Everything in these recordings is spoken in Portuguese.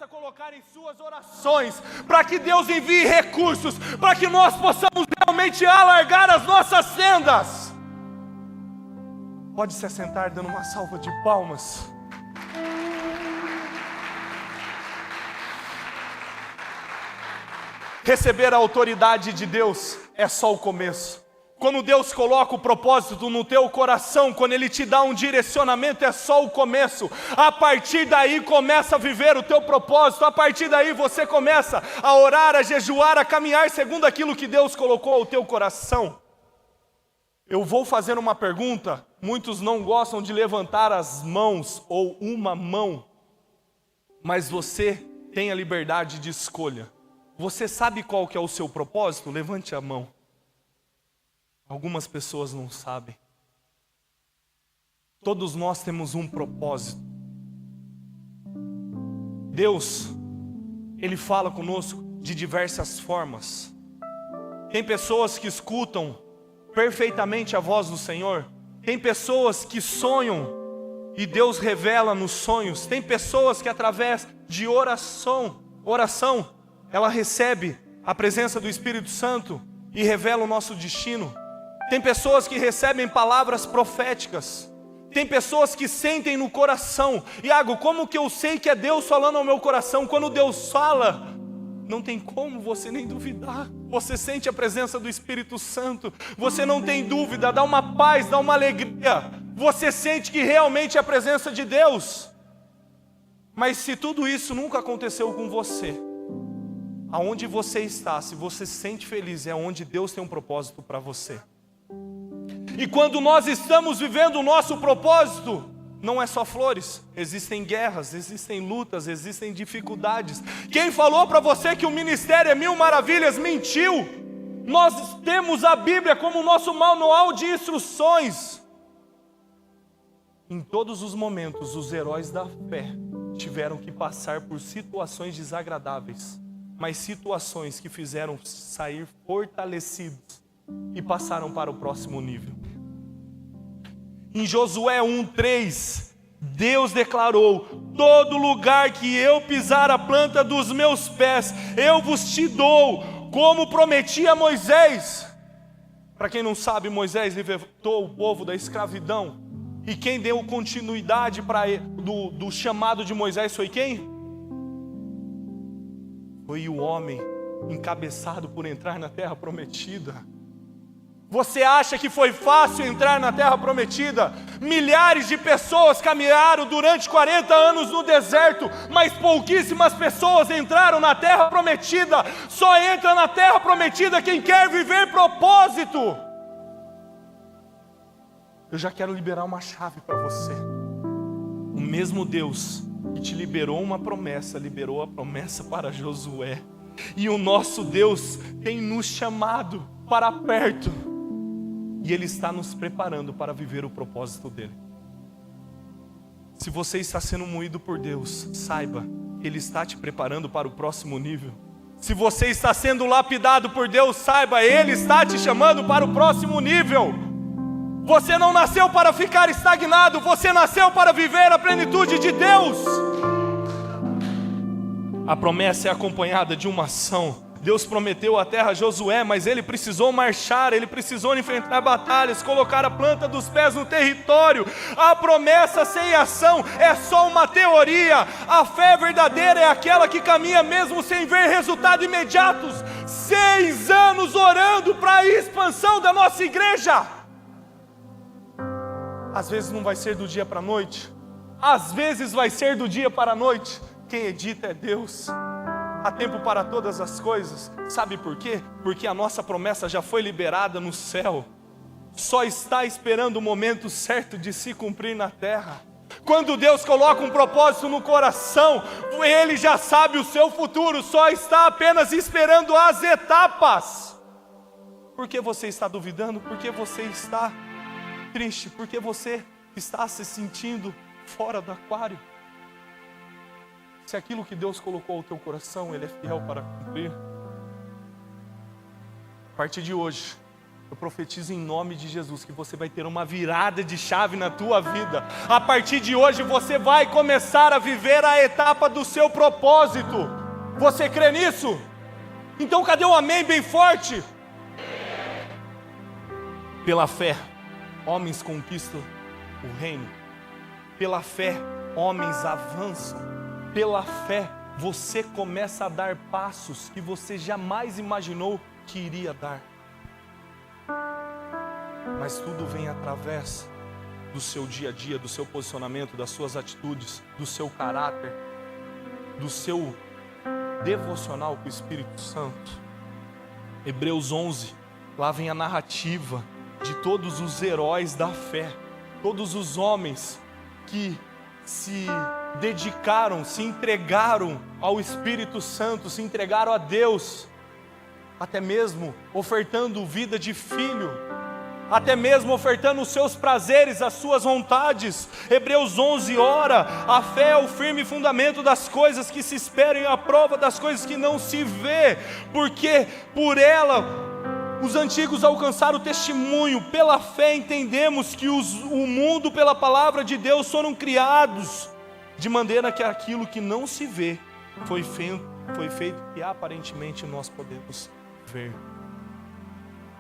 a colocar em suas orações, para que Deus envie recursos, para que nós possamos realmente alargar as nossas sendas. Pode se assentar dando uma salva de palmas. Receber a autoridade de Deus é só o começo. Quando Deus coloca o propósito no teu coração, quando Ele te dá um direcionamento, é só o começo. A partir daí começa a viver o teu propósito. A partir daí você começa a orar, a jejuar, a caminhar segundo aquilo que Deus colocou ao teu coração. Eu vou fazer uma pergunta. Muitos não gostam de levantar as mãos ou uma mão, mas você tem a liberdade de escolha. Você sabe qual que é o seu propósito? Levante a mão. Algumas pessoas não sabem. Todos nós temos um propósito. Deus, Ele fala conosco de diversas formas. Tem pessoas que escutam perfeitamente a voz do Senhor. Tem pessoas que sonham e Deus revela nos sonhos. Tem pessoas que através de oração, ela recebe a presença do Espírito Santo e revela o nosso destino. Tem pessoas que recebem palavras proféticas. Tem pessoas que sentem no coração. Iago, como que eu sei que é Deus falando ao meu coração? Quando Deus fala, não tem como você nem duvidar. Você sente a presença do Espírito Santo. Você não tem dúvida, dá uma paz, dá uma alegria. Você sente que realmente é a presença de Deus. Mas se tudo isso nunca aconteceu com você, aonde você está, se você se sente feliz, é onde Deus tem um propósito para você. E quando nós estamos vivendo o nosso propósito, não é só flores, existem guerras, existem lutas, existem dificuldades. Quem falou para você que o ministério é 1000 maravilhas, mentiu. Nós temos a Bíblia como nosso manual de instruções. Em todos os momentos, os heróis da fé tiveram que passar por situações desagradáveis, mas situações que fizeram sair fortalecidos e passaram para o próximo nível. Em Josué 1:3, Deus declarou: todo lugar que eu pisar a planta dos meus pés, eu vos te dou, como prometi a Moisés. Para quem não sabe, Moisés libertou o povo da escravidão. E quem deu continuidade do chamado de Moisés foi quem? Foi o homem encabeçado por entrar na terra prometida. Você acha que foi fácil entrar na terra prometida? Milhares de pessoas caminharam durante 40 anos no deserto, mas pouquíssimas pessoas entraram na terra prometida. Só entra na terra prometida quem quer viver propósito. Eu já quero liberar uma chave para você. O mesmo Deus que te liberou uma promessa, liberou a promessa para Josué. E o nosso Deus tem nos chamado para perto. E Ele está nos preparando para viver o propósito dEle. Se você está sendo moído por Deus, saiba, Ele está te preparando para o próximo nível. Se você está sendo lapidado por Deus, saiba, Ele está te chamando para o próximo nível. Você não nasceu para ficar estagnado, você nasceu para viver a plenitude de Deus. A promessa é acompanhada de uma ação. Deus prometeu a terra a Josué, mas ele precisou marchar, ele precisou enfrentar batalhas, colocar a planta dos pés no território. A promessa sem ação é só uma teoria. A fé verdadeira é aquela que caminha mesmo sem ver resultados imediatos. 6 anos orando para a expansão da nossa igreja. Às vezes não vai ser do dia para a noite, às vezes vai ser do dia para a noite. Quem edita é Deus. Há tempo para todas as coisas. Sabe por quê? Porque a nossa promessa já foi liberada no céu. Só está esperando o momento certo de se cumprir na terra. Quando Deus coloca um propósito no coração, Ele já sabe o seu futuro. Só está apenas esperando as etapas. Por que você está duvidando? Por que você está triste? Por que você está se sentindo fora do aquário? Se aquilo que Deus colocou ao teu coração, Ele é fiel para cumprir. A partir de hoje, Eu profetizo em nome de Jesus que você vai ter uma virada de chave na tua vida. A partir de hoje você vai começar a viver a etapa do seu propósito. Você crê nisso? Então cadê o amém bem forte? Pela fé, homens conquistam o reino. Pela fé, homens avançam. Pela fé, você começa a dar passos que você jamais imaginou que iria dar. Mas tudo vem através do seu dia a dia, do seu posicionamento, das suas atitudes, do seu caráter, do seu devocional com o Espírito Santo. Hebreus 11, lá vem a narrativa de todos os heróis da fé, todos os homens que se dedicaram, se entregaram ao Espírito Santo, se entregaram a Deus, até mesmo ofertando vida de filho, até mesmo ofertando os seus prazeres, as suas vontades. Hebreus 11, ora, a fé é o firme fundamento das coisas que se esperam e a prova das coisas que não se vê, porque por ela os antigos alcançaram o testemunho. Pela fé entendemos que o mundo pela palavra de Deus foram criados, de maneira que aquilo que não se vê foi feito que aparentemente nós podemos ver.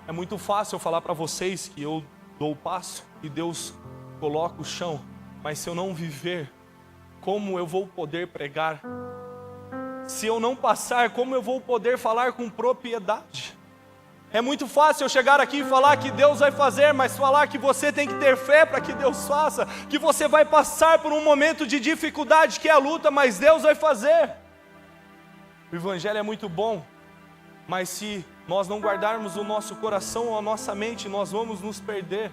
É muito fácil eu falar para vocês que eu dou o passo e Deus coloca o chão, mas se eu não viver, como eu vou poder pregar? Se eu não passar, como eu vou poder falar com propriedade? É muito fácil eu chegar aqui e falar que Deus vai fazer, mas falar que você tem que ter fé para que Deus faça, que você vai passar por um momento de dificuldade que é a luta, mas Deus vai fazer. O Evangelho é muito bom, mas se nós não guardarmos o nosso coração ou a nossa mente, nós vamos nos perder.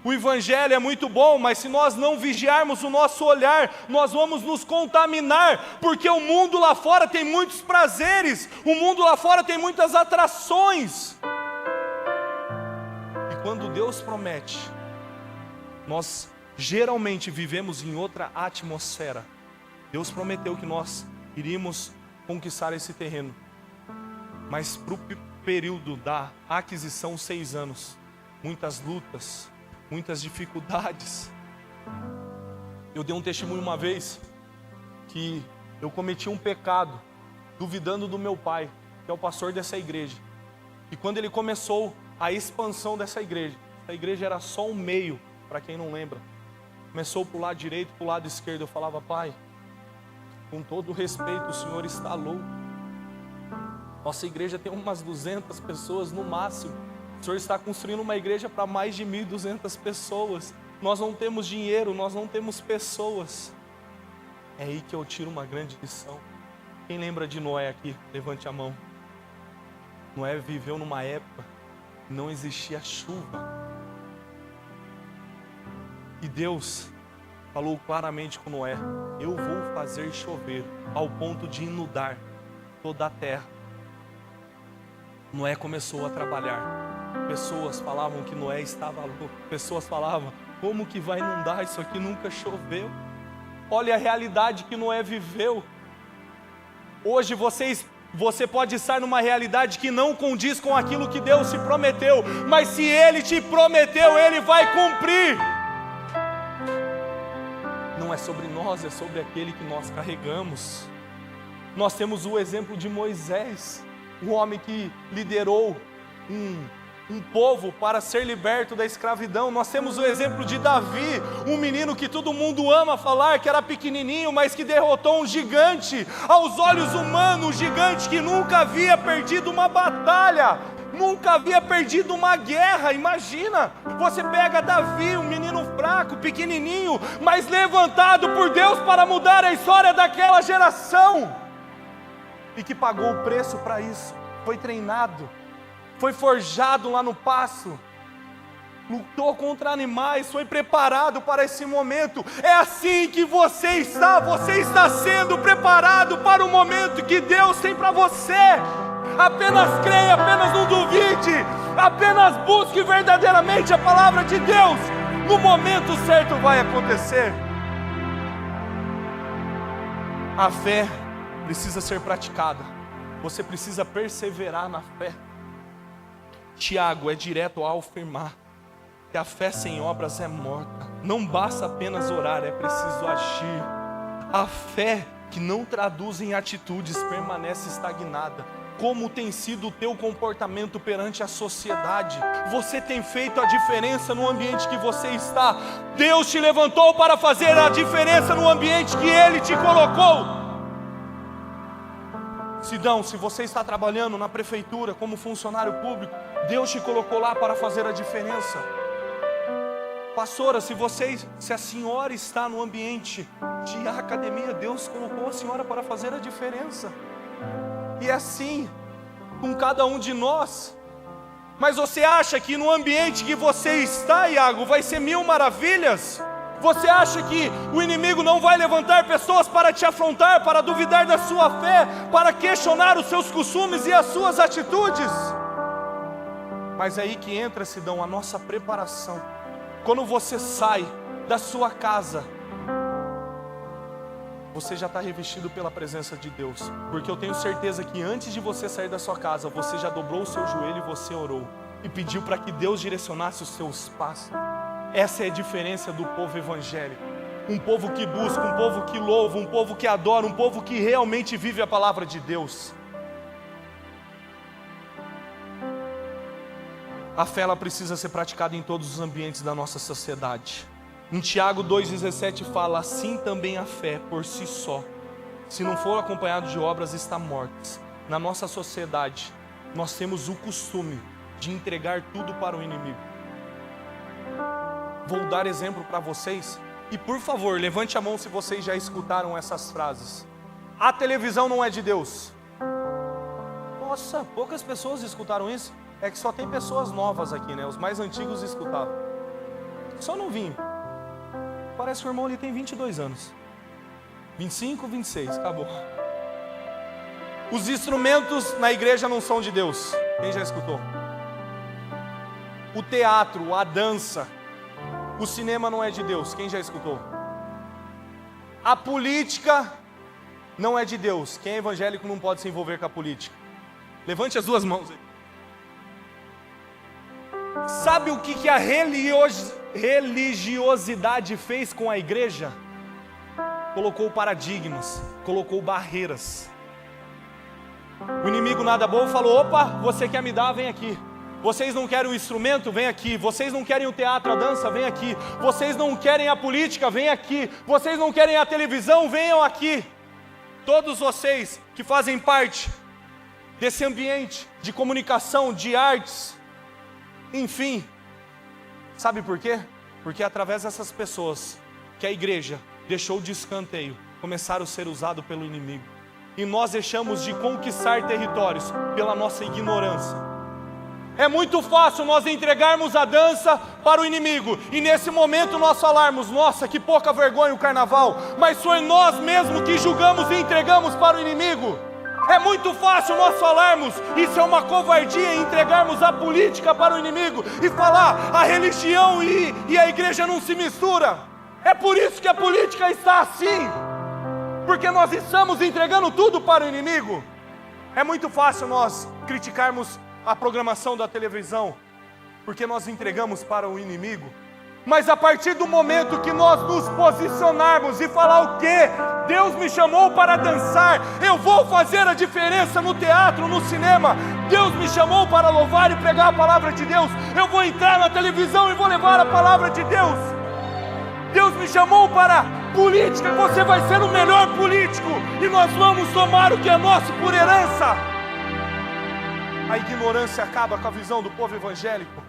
O Evangelho é muito bom, mas se nós não vigiarmos o nosso olhar, nós vamos nos contaminar, porque o mundo lá fora tem muitos prazeres, o mundo lá fora tem muitas atrações. E quando Deus promete, nós geralmente vivemos em outra atmosfera. Deus prometeu que nós iríamos conquistar esse terreno, mas para o período da aquisição, 6 anos, muitas lutas, muitas dificuldades. Eu dei um testemunho uma vez que eu cometi um pecado, duvidando do meu pai, que é o pastor dessa igreja. E quando ele começou a expansão dessa igreja, a igreja era só um meio, para quem não lembra. Começou para o lado direito, para o lado esquerdo. Eu falava: pai, com todo respeito, o senhor está louco. Nossa igreja tem umas 200 pessoas no máximo. O senhor está construindo uma igreja para mais de 1.200 pessoas. Nós não temos dinheiro, nós não temos pessoas. É aí que eu tiro uma grande lição. Quem lembra de Noé aqui? Levante a mão. Noé viveu numa época que não existia chuva. E Deus falou claramente com Noé: eu vou fazer chover ao ponto de inundar toda a terra. Noé começou a trabalhar. Pessoas falavam que Noé estava louco. Pessoas falavam: como que vai inundar? Isso aqui nunca choveu. Olha a realidade que Noé viveu. Hoje você pode estar numa realidade que não condiz com aquilo que Deus te prometeu, mas se Ele te prometeu, Ele vai cumprir. Não é sobre nós, é sobre aquele que nós carregamos. Nós temos o exemplo de Moisés, o homem que liderou um povo para ser liberto da escravidão. Nós temos o exemplo de Davi, um menino que todo mundo ama falar que era pequenininho, mas que derrotou um gigante, aos olhos humanos, um gigante que nunca havia perdido uma batalha, nunca havia perdido uma guerra. Imagina, você pega Davi, um menino fraco, pequenininho, mas levantado por Deus para mudar a história daquela geração, e que pagou o preço para isso, foi treinado, foi forjado lá no pasto, lutou contra animais, foi preparado para esse momento. É assim que você está sendo preparado para o momento que Deus tem para você. Apenas creia, apenas não duvide, apenas busque verdadeiramente a palavra de Deus. No momento certo vai acontecer. A fé precisa ser praticada. Você precisa perseverar na fé. Tiago é direto ao afirmar que a fé sem obras é morta. Não basta apenas orar, é preciso agir. A fé que não traduz em atitudes permanece estagnada. Como tem sido o teu comportamento perante a sociedade? Você tem feito a diferença no ambiente que você está? Deus te levantou para fazer a diferença no ambiente que Ele te colocou. Sidão, se você está trabalhando na prefeitura como funcionário público, Deus te colocou lá para fazer a diferença. Pastora, se a senhora está no ambiente de academia, Deus colocou a senhora para fazer a diferença. E é assim com cada um de nós. Mas você acha que no ambiente que você está, Iago, vai ser mil maravilhas? Você acha que o inimigo não vai levantar pessoas para te afrontar, para duvidar da sua fé, para questionar os seus costumes e as suas atitudes? Mas é aí que entra, Sidão, a nossa preparação. Quando você sai da sua casa, você já está revestido pela presença de Deus. Porque eu tenho certeza que antes de você sair da sua casa, você já dobrou o seu joelho e você orou. E pediu para que Deus direcionasse os seus passos. Essa é a diferença do povo evangélico. Um povo que busca, um povo que louva, um povo que adora, um povo que realmente vive a palavra de Deus. A fé ela precisa ser praticada em todos os ambientes da nossa sociedade. Em Tiago 2,17 fala: assim também a fé por si só, se não for acompanhado de obras, está morta. Na nossa sociedade, nós temos o costume de entregar tudo para o inimigo. Vou dar exemplo para vocês. E por favor, levante a mão se vocês já escutaram essas frases. A televisão não é de Deus. Nossa, poucas pessoas escutaram isso. É que só tem pessoas novas aqui, né? Os mais antigos escutavam. Só não vim. Parece que o irmão ali tem 22 anos. 25, 26, acabou. Os instrumentos na igreja não são de Deus. Quem já escutou? O teatro, a dança, o cinema não é de Deus. Quem já escutou? A política não é de Deus. Quem é evangélico não pode se envolver com a política. Levante as duas mãos aí. Sabe o que a religiosidade fez com a igreja? Colocou paradigmas, colocou barreiras. O inimigo nada bom falou: opa, você quer me dar? Vem aqui. Vocês não querem o instrumento? Vem aqui. Vocês não querem o teatro, a dança? Vem aqui. Vocês não querem a política? Vem aqui. Vocês não querem a televisão? Venham aqui. Todos vocês que fazem parte desse ambiente de comunicação, de artes, enfim. Sabe por quê? Porque através dessas pessoas que a igreja deixou de escanteio, começaram a ser usados pelo inimigo. E nós deixamos de conquistar territórios pela nossa ignorância. É muito fácil nós entregarmos a dança para o inimigo e nesse momento nós falarmos: nossa, que pouca vergonha o carnaval. Mas foi nós mesmos que julgamos e entregamos para o inimigo. É muito fácil nós falarmos: isso é uma covardia, entregarmos a política para o inimigo e falar: a religião e a igreja não se mistura. É por isso que a política está assim, porque nós estamos entregando tudo para o inimigo. É muito fácil nós criticarmos a programação da televisão, porque nós entregamos para o inimigo. Mas a partir do momento que nós nos posicionarmos e falar: o quê? Deus me chamou para dançar, eu vou fazer a diferença no teatro, no cinema. Deus me chamou para louvar e pregar a palavra de Deus, eu vou entrar na televisão e vou levar a palavra de Deus. Deus me chamou para política, você vai ser o melhor político e nós vamos tomar o que é nosso por herança. A ignorância acaba com a visão do povo evangélico.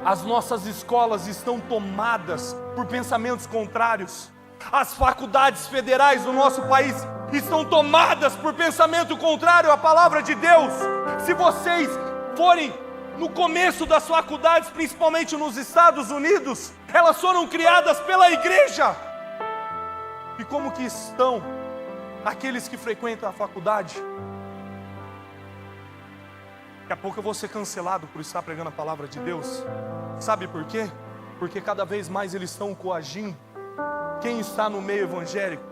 As nossas escolas estão tomadas por pensamentos contrários. As faculdades federais do nosso país estão tomadas por pensamento contrário à palavra de Deus. Se vocês forem no começo das faculdades, principalmente nos Estados Unidos, elas foram criadas pela igreja. E como que estão aqueles que frequentam a faculdade? Daqui a pouco eu vou ser cancelado por estar pregando a palavra de Deus. Sabe por quê? Porque cada vez mais eles estão coagindo quem está no meio evangélico.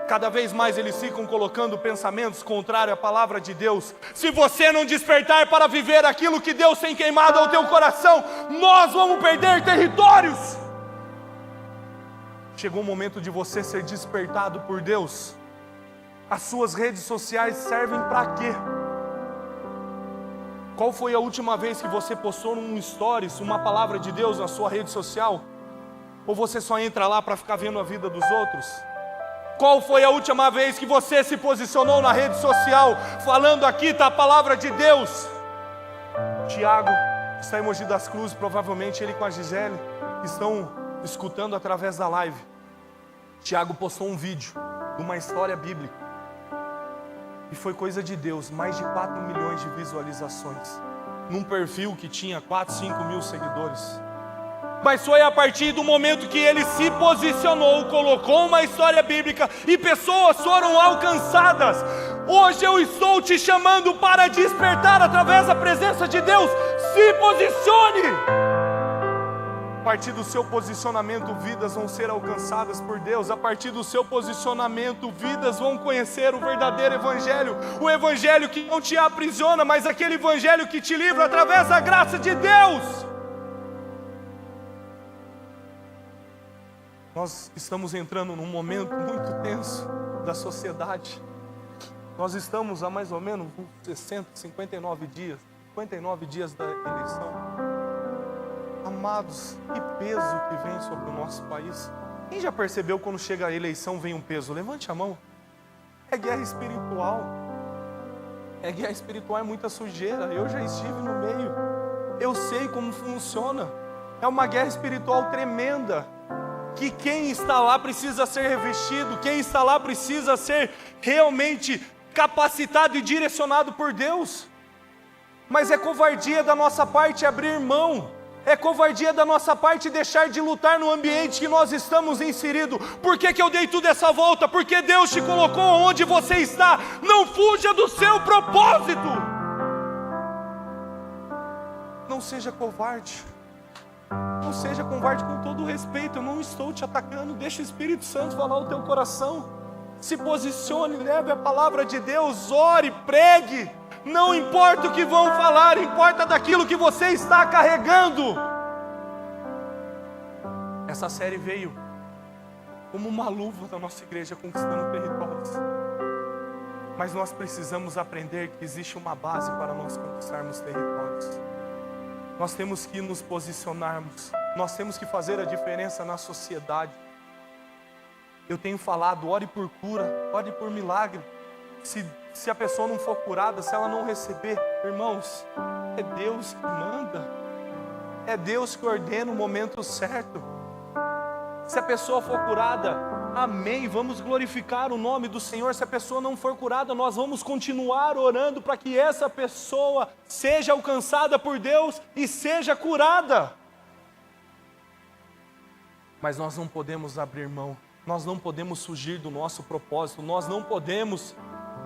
Cada vez mais eles ficam colocando pensamentos contrários à palavra de Deus. Se você não despertar para viver aquilo que Deus tem queimado ao teu coração, nós vamos perder territórios. Chegou o momento de você ser despertado por Deus. As suas redes sociais servem para quê? Qual foi a última vez que você postou num stories uma palavra de Deus na sua rede social? Ou você só entra lá para ficar vendo a vida dos outros? Qual foi a última vez que você se posicionou na rede social falando: aqui está a palavra de Deus? Tiago está em Mogi das Cruzes, provavelmente ele com a Gisele estão escutando através da live. Tiago postou um vídeo de uma história bíblica e foi coisa de Deus, mais de 4 milhões de visualizações num perfil que tinha 4, 5 mil seguidores. Mas foi a partir do momento que ele se posicionou, colocou uma história bíblica e pessoas foram alcançadas. Hoje eu estou te chamando para despertar através da presença de Deus. Se posicione! A partir do seu posicionamento, vidas vão ser alcançadas por Deus. A partir do seu posicionamento, vidas vão conhecer o verdadeiro evangelho. O evangelho que não te aprisiona, mas aquele evangelho que te livra através da graça de Deus. Nós estamos entrando num momento muito tenso da sociedade. Nós estamos há mais ou menos 59 dias da eleição. Amados, que peso que vem sobre o nosso país. Quem já percebeu quando chega a eleição vem um peso? Levante a mão. É guerra espiritual. É guerra espiritual, é muita sujeira. Eu já estive no meio. Eu sei como funciona. É uma guerra espiritual tremenda. Que quem está lá precisa ser revestido, quem está lá precisa ser realmente capacitado e direcionado por Deus. Mas é covardia da nossa parte abrir mão, é covardia da nossa parte deixar de lutar no ambiente que nós estamos inseridos. Por que eu dei tudo essa volta? Porque Deus te colocou onde você está. Não fuja do seu propósito. Não seja covarde. Não seja covarde, com todo o respeito. Eu não estou te atacando. Deixa o Espírito Santo falar o teu coração. Se posicione, leve a palavra de Deus, ore, pregue. Não importa o que vão falar, importa daquilo que você está carregando. Essa série veio como uma luva da nossa igreja, conquistando territórios. Mas nós precisamos aprender que existe uma base para nós conquistarmos territórios. Nós temos que nos posicionarmos. Nós temos que fazer a diferença na sociedade. Eu tenho falado, ore por cura, ore por milagre. Se a pessoa não for curada, se ela não receber, irmãos, é Deus que manda. É Deus que ordena o momento certo. Se a pessoa for curada, amém, vamos glorificar o nome do Senhor. Se a pessoa não for curada, nós vamos continuar orando para que essa pessoa seja alcançada por Deus e seja curada. Mas nós não podemos abrir mão, nós não podemos fugir do nosso propósito, nós não podemos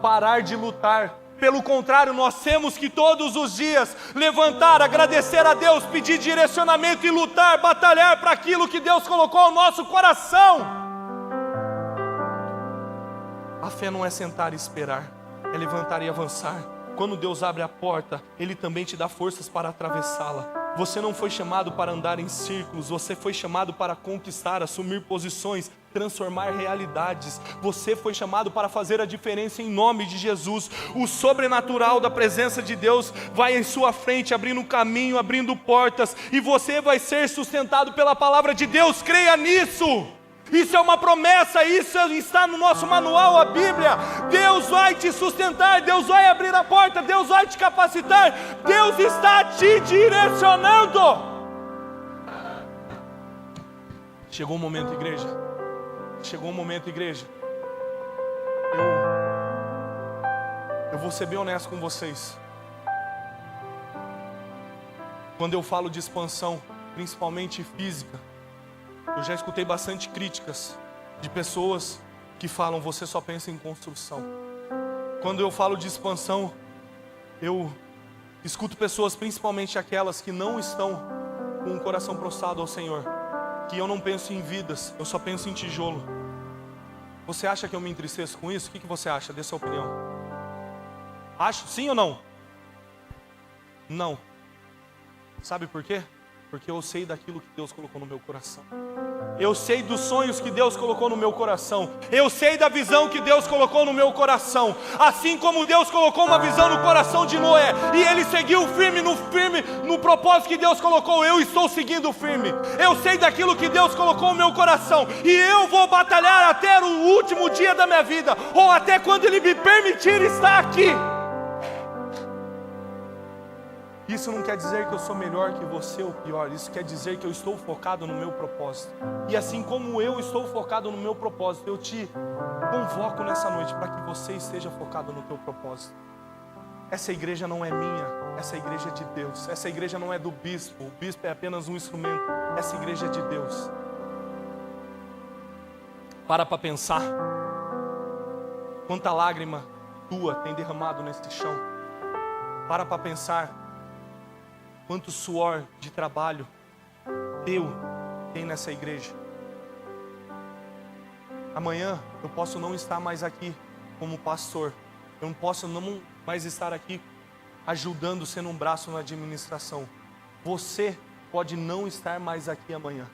parar de lutar. Pelo contrário, nós temos que todos os dias levantar, agradecer a Deus, pedir direcionamento e lutar, batalhar para aquilo que Deus colocou no nosso coração. A fé não é sentar e esperar, é levantar e avançar. Quando Deus abre a porta, Ele também te dá forças para atravessá-la. Você não foi chamado para andar em círculos, você foi chamado para conquistar, assumir posições, transformar realidades. Você foi chamado para fazer a diferença em nome de Jesus. O sobrenatural da presença de Deus vai em sua frente, abrindo caminho, abrindo portas, e você vai ser sustentado pela palavra de Deus. Creia nisso. Isso é uma promessa, isso está no nosso manual, a Bíblia. Deus vai te sustentar, Deus vai abrir a porta, Deus vai te capacitar, Deus está te direcionando. Chegou o momento, igreja. Chegou o momento, igreja. Eu vou ser bem honesto com vocês. Quando eu falo de expansão, principalmente física, eu já escutei bastante críticas de pessoas que falam: você só pensa em construção. Quando eu falo de expansão, eu escuto pessoas, principalmente aquelas que não estão com o coração prostrado ao Senhor, que eu não penso em vidas, eu só penso em tijolo. Você acha que eu me entristeço com isso? O que você acha? Dê sua opinião. Acho? Sim ou não? Não. Sabe por quê? Porque eu sei daquilo que Deus colocou no meu coração. Eu sei dos sonhos que Deus colocou no meu coração. Eu sei da visão que Deus colocou no meu coração. Assim como Deus colocou uma visão no coração de Noé, e ele seguiu firme no propósito que Deus colocou, eu estou seguindo firme. Eu sei daquilo que Deus colocou no meu coração, e eu vou batalhar até o último dia da minha vida, ou até quando Ele me permitir estar aqui. Isso não quer dizer que eu sou melhor que você ou pior. Isso quer dizer que eu estou focado no meu propósito. E assim como eu estou focado no meu propósito, eu te convoco nessa noite para que você esteja focado no teu propósito. Essa igreja não é minha, essa igreja é de Deus. Essa igreja não é do bispo, o bispo é apenas um instrumento. Essa igreja é de Deus. Para pensar quanta lágrima tua tem derramado neste chão. Para pensar quanto suor de trabalho teu tem nessa igreja. Amanhã eu posso não estar mais aqui como pastor. Eu não posso não mais estar aqui ajudando, sendo um braço na administração. Você pode não estar mais aqui amanhã.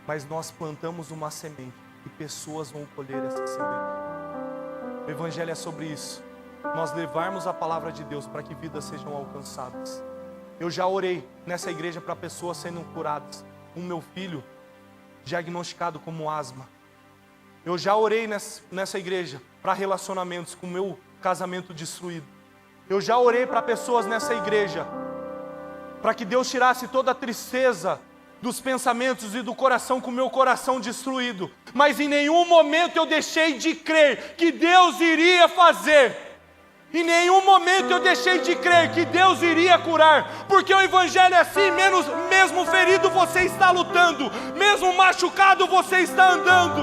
Mas nós plantamos uma semente e pessoas vão colher essa semente. O Evangelho é sobre isso. Nós levarmos a palavra de Deus para que vidas sejam alcançadas. Eu já orei nessa igreja para pessoas sendo curadas. O meu filho diagnosticado como asma. Eu já orei nessa igreja para relacionamentos com o meu casamento destruído. Eu já orei para pessoas nessa igreja para que Deus tirasse toda a tristeza dos pensamentos e do coração com o meu coração destruído. Mas em nenhum momento eu deixei de crer que Deus iria fazer. Em nenhum momento eu deixei de crer que Deus iria curar, porque o Evangelho é assim, mesmo ferido você está lutando, mesmo machucado você está andando.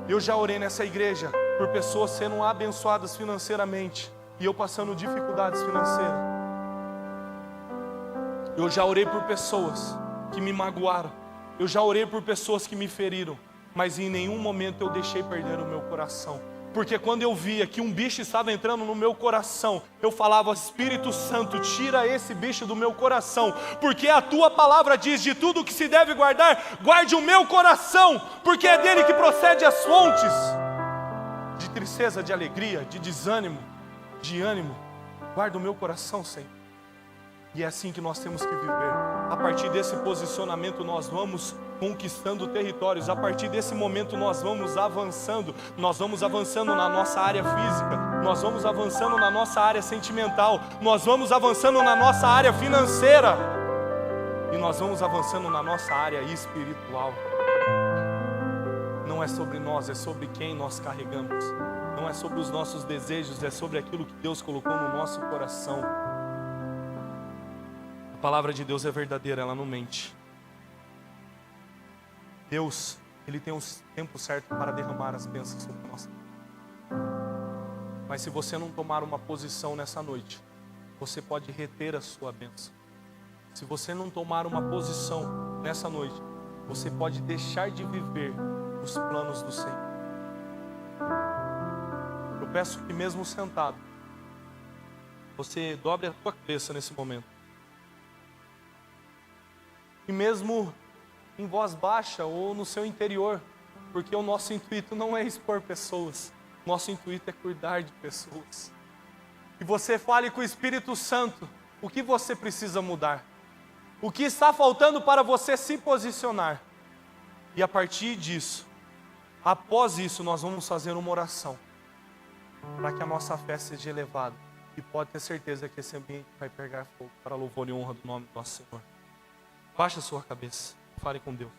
Eu já orei nessa igreja por pessoas sendo abençoadas financeiramente, e eu passando dificuldades financeiras. Eu já orei por pessoas que me magoaram, eu já orei por pessoas que me feriram, mas em nenhum momento eu deixei perder o meu coração. Porque quando eu via que um bicho estava entrando no meu coração, eu falava: Espírito Santo, tira esse bicho do meu coração, porque a tua palavra diz: de tudo que se deve guardar, guarde o meu coração, porque é dele que procede as fontes de tristeza, de alegria, de desânimo, de ânimo. Guarda o meu coração, Senhor. E é assim que nós temos que viver. A partir desse posicionamento nós vamos conquistando territórios. A partir desse momento nós vamos avançando. Nós vamos avançando na nossa área física. Nós vamos avançando na nossa área sentimental. Nós vamos avançando na nossa área financeira. E nós vamos avançando na nossa área espiritual. Não é sobre nós, é sobre quem nós carregamos. Não é sobre os nossos desejos, é sobre aquilo que Deus colocou no nosso coração. A palavra de Deus é verdadeira, ela não mente. Deus, Ele tem um tempo certo para derramar as bênçãos sobre nós. Mas se você não tomar uma posição nessa noite, você pode reter a sua bênção. Se você não tomar uma posição nessa noite, você pode deixar de viver os planos do Senhor. Eu peço que mesmo sentado, você dobre a tua cabeça nesse momento. E mesmo em voz baixa ou no seu interior, porque o nosso intuito não é expor pessoas, nosso intuito é cuidar de pessoas. E você fale com o Espírito Santo o que você precisa mudar, o que está faltando para você se posicionar. E a partir disso, após isso, nós vamos fazer uma oração para que a nossa fé seja elevada. E pode ter certeza que esse ambiente vai pegar fogo para louvor e honra do nome do nosso Senhor. Baixe a sua cabeça, fale com Deus.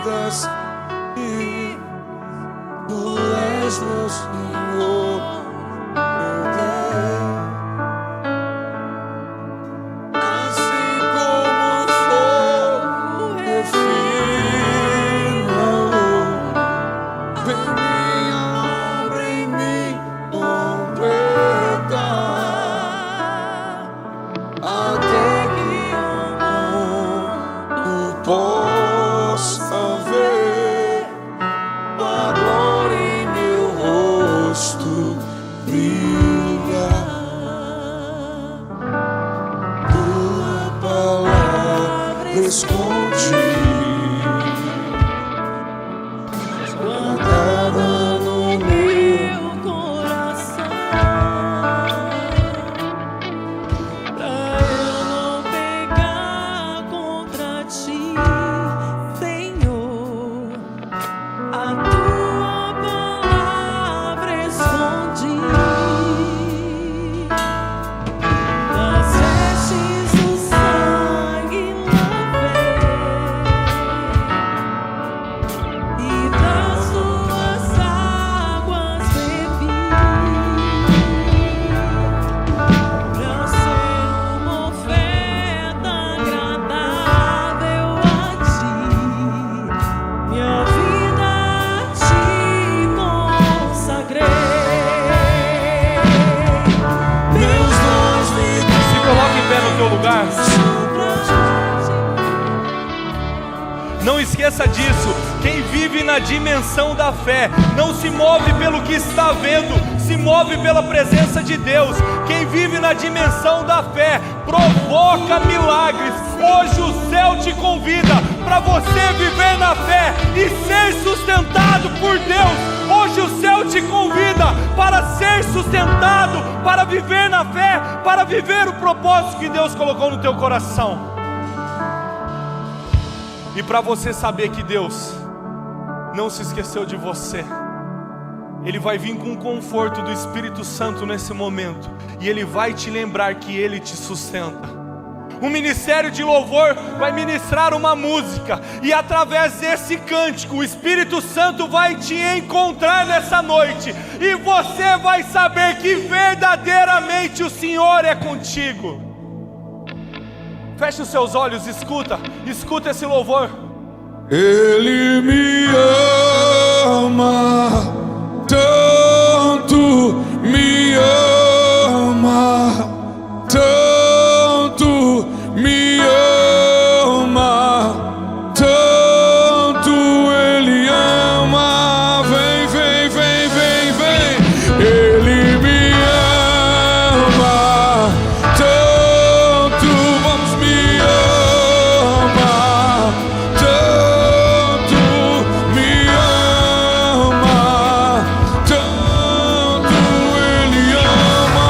digas que Tu és meu Senhor, meu Deus. Assim como o fogo refina, vem minha obra em mim completar, até que eu possa ver a glória em meu rosto brilhar. Tua palavra escondi, guardada no meu coração, pra eu não pecar contra Ti, Senhor. A Tua palavra escondi nas vestes do sangue lavei, e das Tuas águas bebi, pra ser uma oferta agradável a Ti, minha vida a Ti consagrei. meus dons Se coloque em pé no teu lugar. Não esqueça disso. Quem vive na dimensão da fé não se move pelo que está vendo, se move pela presença de Deus. Quem vive na dimensão da fé provoca milagres. Hoje o céu te convida para você viver na fé e ser sustentado por Deus. Hoje o céu te convida para ser sustentado, para viver na fé, para viver o propósito que Deus colocou no teu coração. E para você saber que Deus não se esqueceu de você, Ele vai vir com o conforto do Espírito Santo nesse momento, e Ele vai te lembrar que Ele te sustenta. O ministério de louvor vai ministrar uma música, e através desse cântico o Espírito Santo vai te encontrar nessa noite, e você vai saber que verdadeiramente o Senhor é contigo. Feche os seus olhos, escuta esse louvor. Ele me ama, tanto me ama, tanto me ama, tanto Ele ama. Vem, vem, vem, vem, vem. Ele me ama, tanto, vamos, me ama, tanto me ama, tanto Ele ama.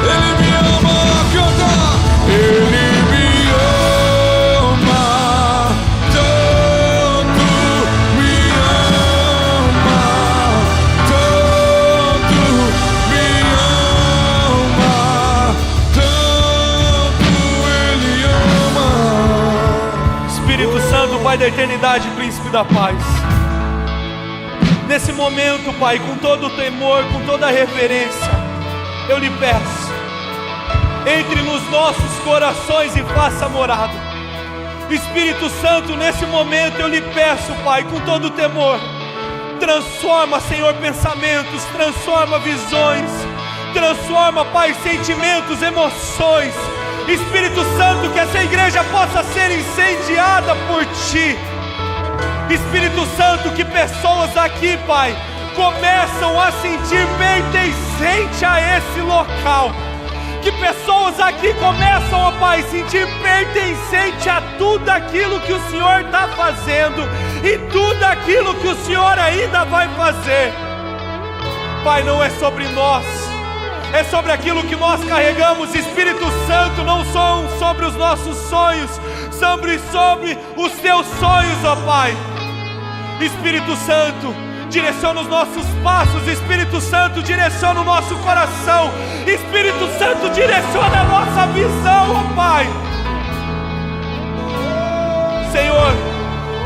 Ele me ama, canta. Ele me ama, tanto me ama, tanto me ama, tanto Ele ama. Espírito Santo, Pai da eternidade, Príncipe da paz, nesse momento, Pai, com todo o temor, com toda a reverência, eu lhe peço, entre nos nossos corações e faça morada. Espírito Santo, nesse momento eu lhe peço, Pai, com todo o temor, transforma, Senhor, pensamentos, transforma visões, transforma, Pai, sentimentos, emoções. Espírito Santo, que essa igreja possa ser incendiada por Ti. Espírito Santo, que pessoas aqui, Pai, começam a sentir pertencente a esse local. Que pessoas aqui começam, ó Pai, sentir pertencente a tudo aquilo que o Senhor está fazendo e tudo aquilo que o Senhor ainda vai fazer. Pai, não é sobre nós, é sobre aquilo que nós carregamos. Espírito Santo, não são sobre os nossos sonhos, sobre os Teus sonhos, ó Pai. Espírito Santo, direciona os nossos passos. Espírito Santo, direciona o nosso coração. Espírito Santo, direciona a nossa visão, ó Pai. Senhor,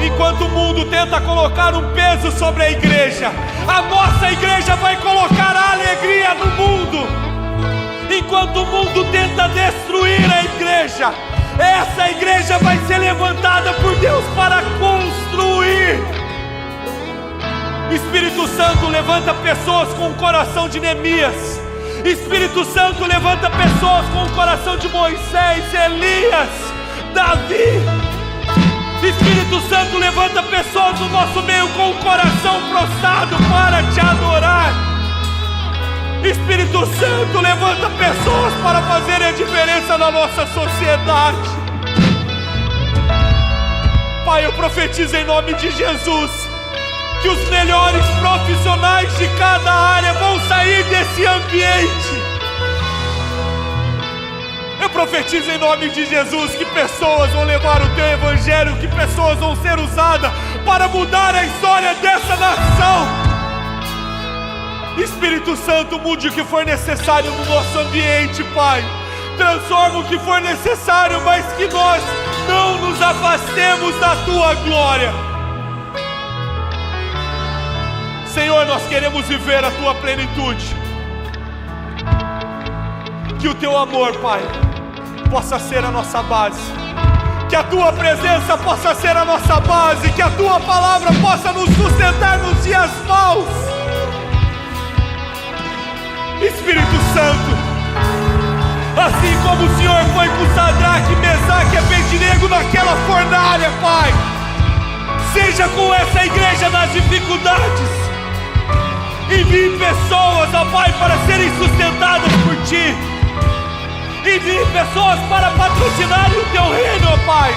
Enquanto o mundo tenta colocar um peso sobre a igreja, a nossa igreja vai colocar a alegria no mundo. Enquanto o mundo tenta destruir a igreja, essa igreja vai ser levantada por Deus para construir. Espírito Santo, levanta pessoas com o coração de Neemias. Espírito Santo, levanta pessoas com o coração de Moisés, Elias, Davi. Espírito Santo, levanta pessoas do nosso meio com o coração prostrado para te adorar. Espírito Santo, levanta pessoas para fazerem a diferença na nossa sociedade. Pai, eu profetizo em nome de Jesus que os melhores profissionais de cada área vão sair desse ambiente. Eu profetizo em nome de Jesus que pessoas vão levar o teu evangelho, que pessoas vão ser usadas para mudar a história dessa nação. Espírito Santo, mude o que for necessário no nosso ambiente, Pai. Transforma o que for necessário, mas que nós não nos afastemos da tua glória. Senhor, nós queremos viver a tua plenitude. Que o teu amor, Pai, possa ser a nossa base. Que a tua presença possa ser a nossa base. Que a tua palavra possa nos sustentar nos dias maus. Espírito Santo, assim como o Senhor foi com Sadraque, Mesaque e Abednego naquela fornalha, Pai, seja com essa igreja nas dificuldades. Envie pessoas, ó Pai, para serem sustentadas por Ti. Envie pessoas para patrocinarem o Teu reino, ó Pai.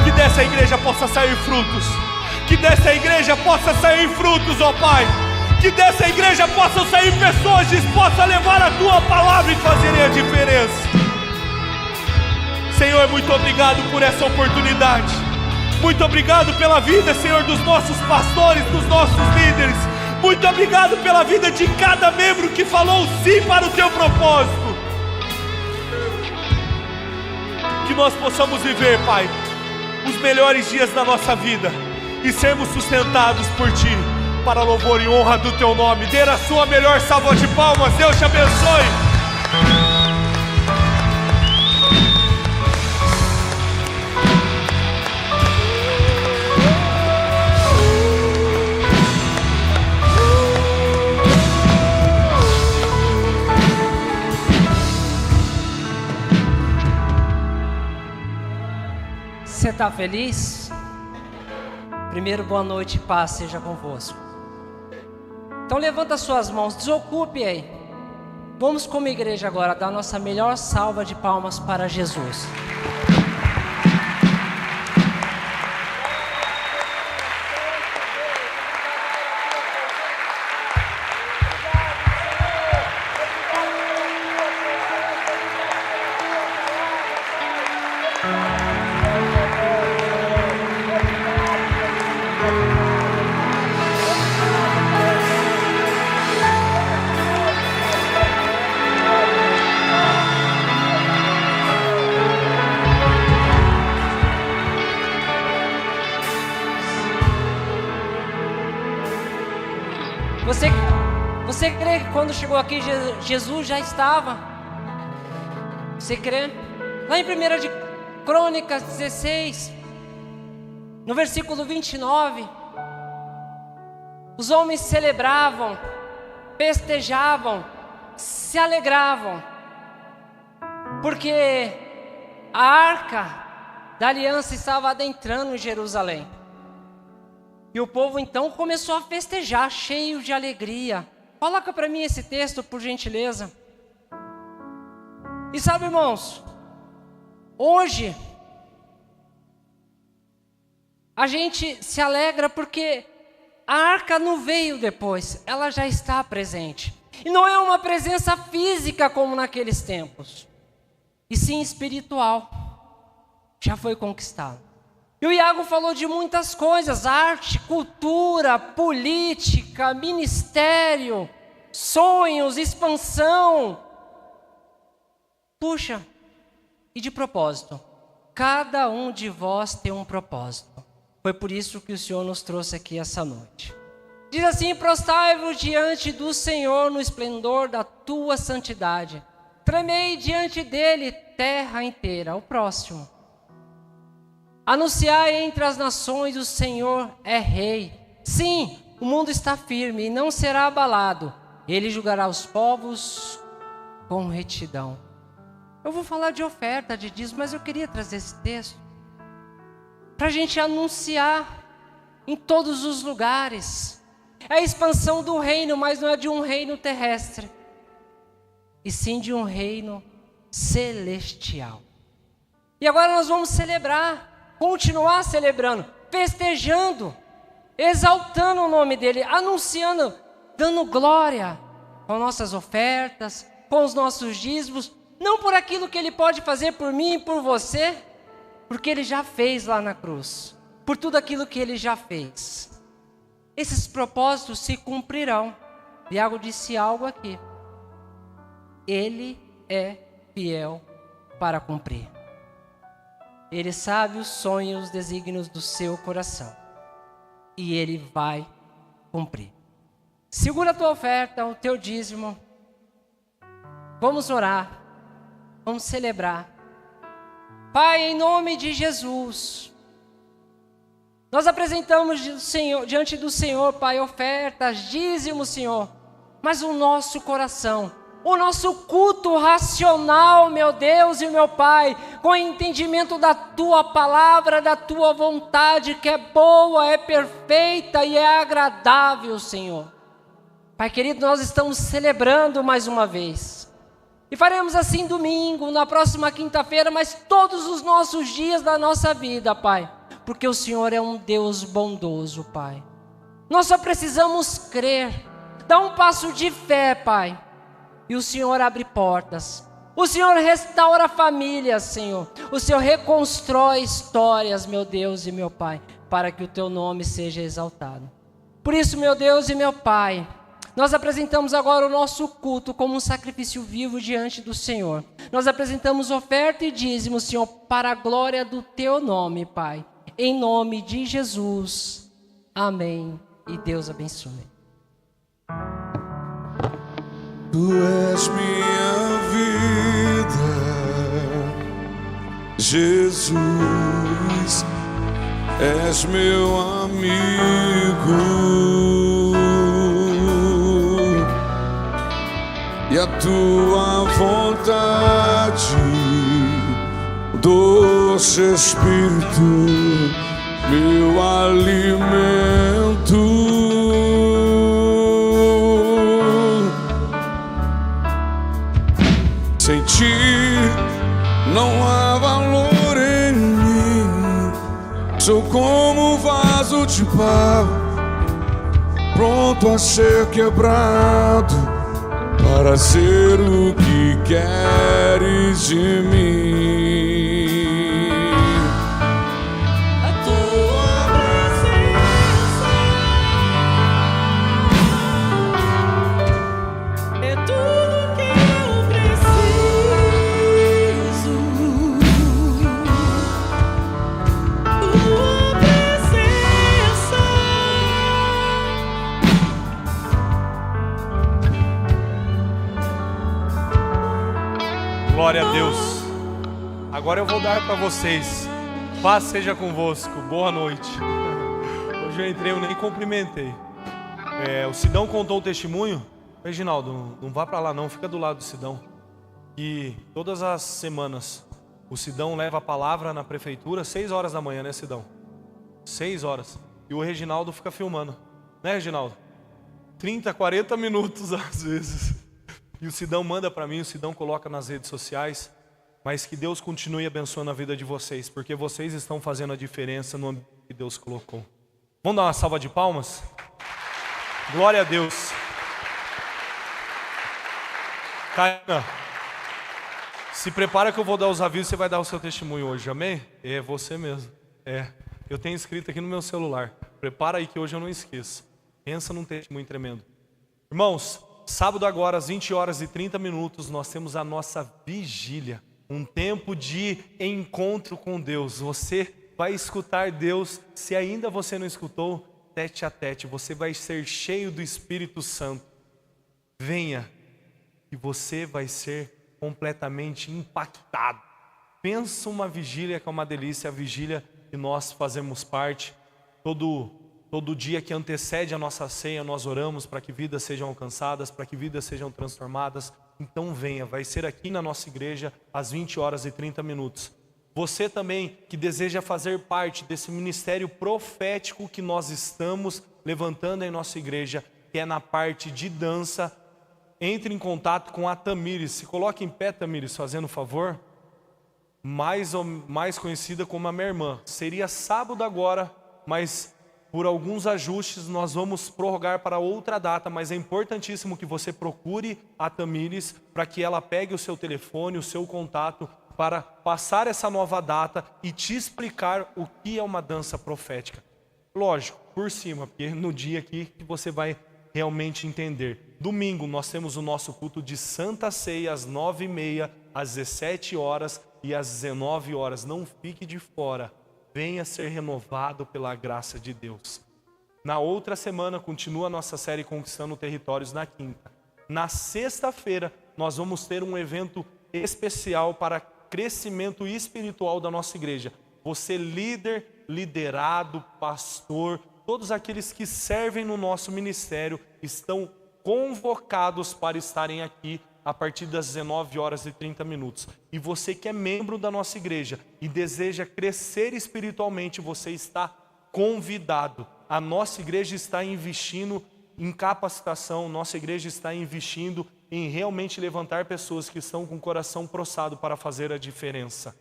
Que dessa igreja possa sair frutos. Que dessa igreja possa sair frutos, ó Pai. Que dessa igreja possam sair pessoas dispostas a levar a Tua palavra e fazerem a diferença. Senhor, muito obrigado por essa oportunidade. Muito obrigado pela vida, Senhor, dos nossos pastores, dos nossos líderes. Muito obrigado pela vida de cada membro que falou sim para o Teu propósito. Que nós possamos viver, Pai, os melhores dias da nossa vida e sermos sustentados por Ti, para louvor e honra do Teu nome. Dê a sua melhor salva de palmas. Deus te abençoe. Você está feliz? Primeiro, boa noite e paz seja convosco. Então levanta suas mãos, desocupe aí. Vamos como igreja agora dar nossa melhor salva de palmas para Jesus. Você crê que quando chegou aqui Jesus já estava? Você crê? Lá em 1 de Crônicas 16, no versículo 29, os homens celebravam, festejavam, se alegravam, porque a arca da aliança estava adentrando em Jerusalém. E o povo então começou a festejar, cheio de alegria. Coloca para mim esse texto, por gentileza. E sabe, irmãos, hoje a gente se alegra porque a arca não veio depois, ela já está presente. E não é uma presença física como naqueles tempos, e sim espiritual. Já foi conquistado. E o Iago falou de muitas coisas: arte, cultura, política, ministério, sonhos, expansão. Puxa, e de propósito, cada um de vós tem um propósito. Foi por isso que o Senhor nos trouxe aqui essa noite. Diz assim: prostrai-vos diante do Senhor no esplendor da tua santidade. Tremei diante dele, terra inteira. O próximo. Anunciai entre as nações: o Senhor é rei. Sim, o mundo está firme e não será abalado. Ele julgará os povos com retidão. Eu vou falar de oferta, de dízimo, mas eu queria trazer esse texto para a gente anunciar em todos os lugares. É a expansão do reino, mas não é de um reino terrestre, e sim de um reino celestial. E agora nós vamos celebrar, continuar celebrando, festejando, exaltando o nome dele, anunciando, dando glória com nossas ofertas, com os nossos dízimos, não por aquilo que ele pode fazer por mim e por você, porque ele já fez lá na cruz, por tudo aquilo que ele já fez. Esses propósitos se cumprirão. Tiago disse algo aqui: ele é fiel para cumprir. Ele sabe os sonhos, os desígnios do seu coração, e ele vai cumprir. Segura a tua oferta, o teu dízimo. Vamos orar, vamos celebrar. Pai, em nome de Jesus, nós apresentamos diante do Senhor, Pai, ofertas, dízimos, Senhor, mas o nosso coração, o nosso culto racional, meu Deus e meu Pai, com entendimento da Tua palavra, da Tua vontade, que é boa, é perfeita e é agradável, Senhor. Pai querido, nós estamos celebrando mais uma vez. E faremos assim domingo, na próxima quinta-feira, mas todos os nossos dias da nossa vida, Pai. Porque o Senhor é um Deus bondoso, Pai. Nós só precisamos crer, dar um passo de fé, Pai. E o Senhor abre portas. O Senhor restaura famílias, Senhor. O Senhor reconstrói histórias, meu Deus e meu Pai, para que o Teu nome seja exaltado. Por isso, meu Deus e meu Pai, nós apresentamos agora o nosso culto como um sacrifício vivo diante do Senhor. Nós apresentamos oferta e dízimo, Senhor, para a glória do Teu nome, Pai. Em nome de Jesus. Amém. E Deus abençoe. Tu és minha vida, Jesus, és meu amigo, e a tua vontade, doce Espírito, meu alimento. Sem ti não há valor em mim. Sou como um vaso de barro, pronto a ser quebrado, para ser o que queres de mim. A tua presença é tudo que eu preciso. Tua presença. Glória a Deus. Agora eu vou dar para vocês. Paz seja convosco. Boa noite. Hoje eu entrei, eu nem cumprimentei. O Sidão contou um testemunho. Reginaldo, não vá para lá não, fica do lado do Sidão. E todas as semanas o Sidão leva a palavra na prefeitura 6 horas da manhã, né, Sidão? 6 horas. E o Reginaldo fica filmando, né, Reginaldo? 30, 40 minutos às vezes. E o Sidão manda para mim, o Sidão coloca nas redes sociais. Mas que Deus continue abençoando a vida de vocês, porque vocês estão fazendo a diferença no ambiente que Deus colocou. Vamos dar uma salva de palmas? Glória a Deus. Caína, se prepara que eu vou dar os avisos, você vai dar o seu testemunho hoje, amém? É você mesmo. Eu tenho escrito aqui no meu celular. Prepara aí que hoje eu não esqueço. Pensa num testemunho tremendo. Irmãos, sábado agora às 20 horas e 30 minutos nós temos a nossa vigília. um tempo de encontro com Deus. Você vai escutar Deus. Se ainda você não escutou, tete a tete, você vai ser cheio do Espírito Santo. Venha, e você vai ser completamente impactado. Pensa uma vigília que é uma delícia, a vigília que nós fazemos parte. Todo dia que antecede a nossa ceia, nós oramos para que vidas sejam alcançadas, para que vidas sejam transformadas. Então venha, vai ser aqui na nossa igreja às 20h30. Você também que deseja fazer parte desse ministério profético que nós estamos levantando em nossa igreja, que é na parte de dança, entre em contato com a Tamires. Se coloque em pé, Tamires, fazendo favor. Mais conhecida como a minha irmã. Seria sábado agora, mas por alguns ajustes nós vamos prorrogar para outra data, mas é importantíssimo que você procure a Tamires para que ela pegue o seu telefone, o seu contato, para passar essa nova data e te explicar o que é uma dança profética. Lógico, por cima, porque no dia aqui que você vai realmente entender. Domingo nós temos o nosso culto de Santa Ceia às 9h30, às 17h e às 19h. Não fique de fora. Venha ser renovado pela graça de Deus. Na outra semana continua a nossa série Conquistando Territórios na quinta. Na sexta-feira nós vamos ter um evento especial para crescimento espiritual da nossa igreja. Você líder, liderado, pastor, todos aqueles que servem no nosso ministério estão convocados para estarem aqui a partir das 19h30. E você que é membro da nossa igreja e deseja crescer espiritualmente, você está convidado. A nossa igreja está investindo em capacitação, nossa igreja está investindo em realmente levantar pessoas que estão com o coração prostrado para fazer a diferença.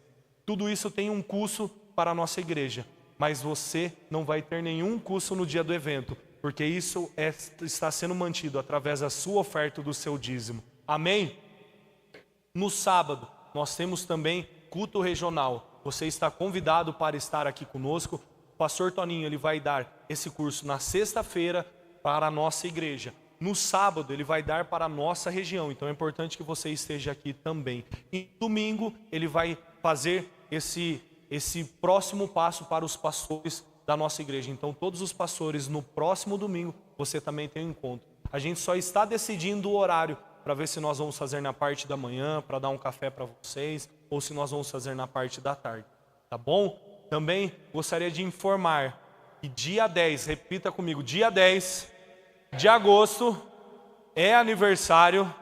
Tudo isso tem um custo para a nossa igreja, mas você não vai ter nenhum custo no dia do evento, porque isso está sendo mantido através da sua oferta, do seu dízimo. Amém? No sábado, nós temos também culto regional. Você está convidado para estar aqui conosco. O pastor Toninho, ele vai dar esse curso na sexta-feira para a nossa igreja. No sábado, ele vai dar para a nossa região. Então é importante que você esteja aqui também. E domingo, ele vai fazer esse próximo passo para os pastores da nossa igreja. Então todos os pastores, no próximo domingo, você também tem um encontro. A gente só está decidindo o horário para ver se nós vamos fazer na parte da manhã, para dar um café para vocês, ou se nós vamos fazer na parte da tarde, tá bom? Também gostaria de informar que dia 10, repita comigo, dia 10 de agosto é aniversário